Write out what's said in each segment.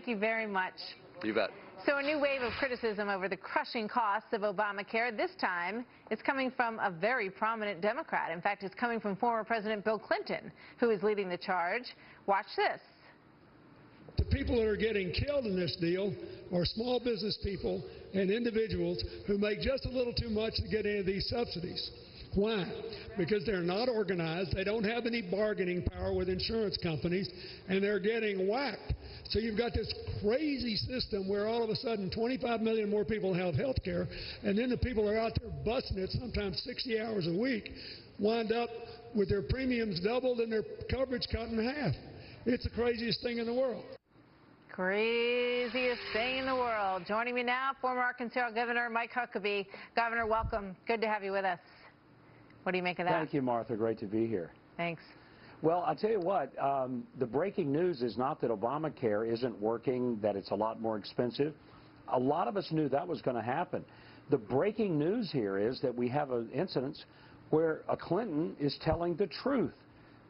thank you very much. You bet. So a new wave of criticism over the crushing costs of Obamacare. This time, it's coming from a very prominent Democrat. In fact, it's coming from former President Bill Clinton, who is leading the charge. Watch this. The people that are getting killed in this deal are small business people and individuals who make just a little too much to get any of these subsidies. Why? Because they're not organized, they don't have any bargaining power with insurance companies, and they're getting whacked. So you've got this crazy system where all of a sudden 25 million more people have health care, and then the people are out there busting it sometimes 60 hours a week, wind up with their premiums doubled and their coverage cut in half. It's the craziest thing in the world. Craziest thing in the world. Joining me now, former Arkansas Governor Mike Huckabee. Governor, welcome. Good to have you with us. What do you make of that? Thank you, Martha. Great to be here. Thanks. Well, I'll tell you what, the breaking news is not that Obamacare isn't working, that it's a lot more expensive. A lot of us knew that was going to happen. The breaking news here is that we have an incident where a Clinton is telling the truth.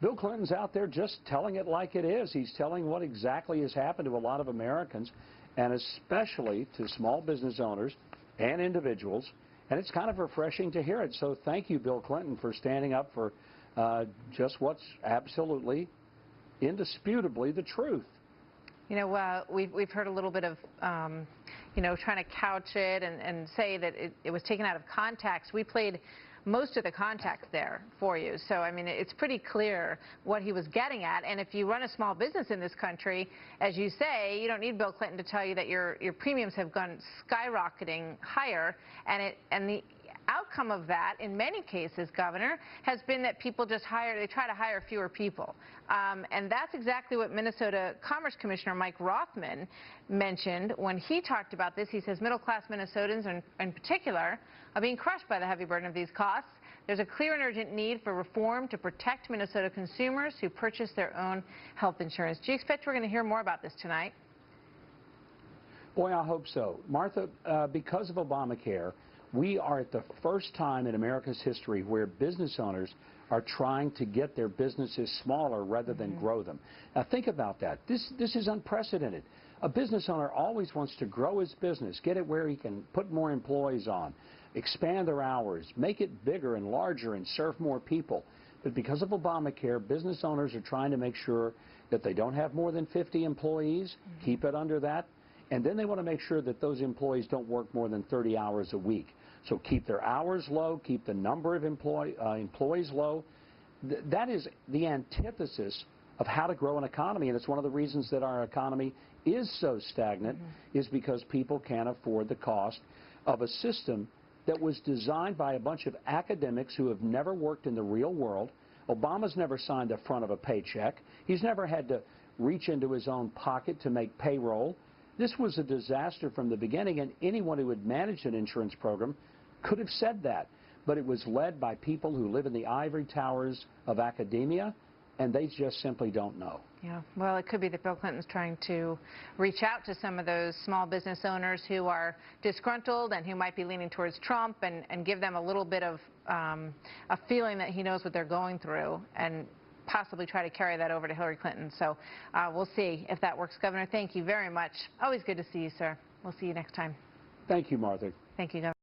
Bill Clinton's out there just telling it like it is. He's telling what exactly has happened to a lot of Americans, and especially to small business owners and individuals. And it's kind of refreshing to hear it. So thank you, Bill Clinton, for standing up for just what's absolutely, indisputably the truth. You know, we've heard a little bit of, you know, trying to couch it and say that it was taken out of context. We played most of the context there for you. So, I mean, it's pretty clear what he was getting at. And if you run a small business in this country, as you say, you don't need Bill Clinton to tell you that your premiums have gone skyrocketing higher. And the outcome of that, in many cases, Governor, has been that people just they try to hire fewer people. And that's exactly what Minnesota Commerce Commissioner Mike Rothman mentioned when he talked about this. He says middle-class Minnesotans, in particular, are being crushed by the heavy burden of these costs. There's a clear and urgent need for reform to protect Minnesota consumers who purchase their own health insurance. Do you expect we're going to hear more about this tonight? Boy, I hope so. Martha, because of Obamacare, we are at the first time in America's history where business owners are trying to get their businesses smaller rather than grow them. Now think about that. This is unprecedented. A business owner always wants to grow his business, get it where he can put more employees on, expand their hours, make it bigger and larger and serve more people. But because of Obamacare, business owners are trying to make sure that they don't have more than 50 employees, keep it under that, and then they want to make sure that those employees don't work more than 30 hours a week. So keep their hours low, keep the number of employees low. That is the antithesis of how to grow an economy, and it's one of the reasons that our economy is so stagnant, is because people can't afford the cost of a system that was designed by a bunch of academics who have never worked in the real world. Obama's never signed the front of a paycheck. He's never had to reach into his own pocket to make payroll. This was a disaster from the beginning, and anyone who had managed an insurance program could have said that. But it was led by people who live in the ivory towers of academia, and they just simply don't know. Yeah, well, it could be that Bill Clinton's trying to reach out to some of those small business owners who are disgruntled and who might be leaning towards Trump and give them a little bit of a feeling that he knows what they're going through, and possibly try to carry that over to Hillary Clinton. So we'll see if that works. Governor, thank you very much. Always good to see you, sir. We'll see you next time. Thank you, Martha. Thank you, Governor.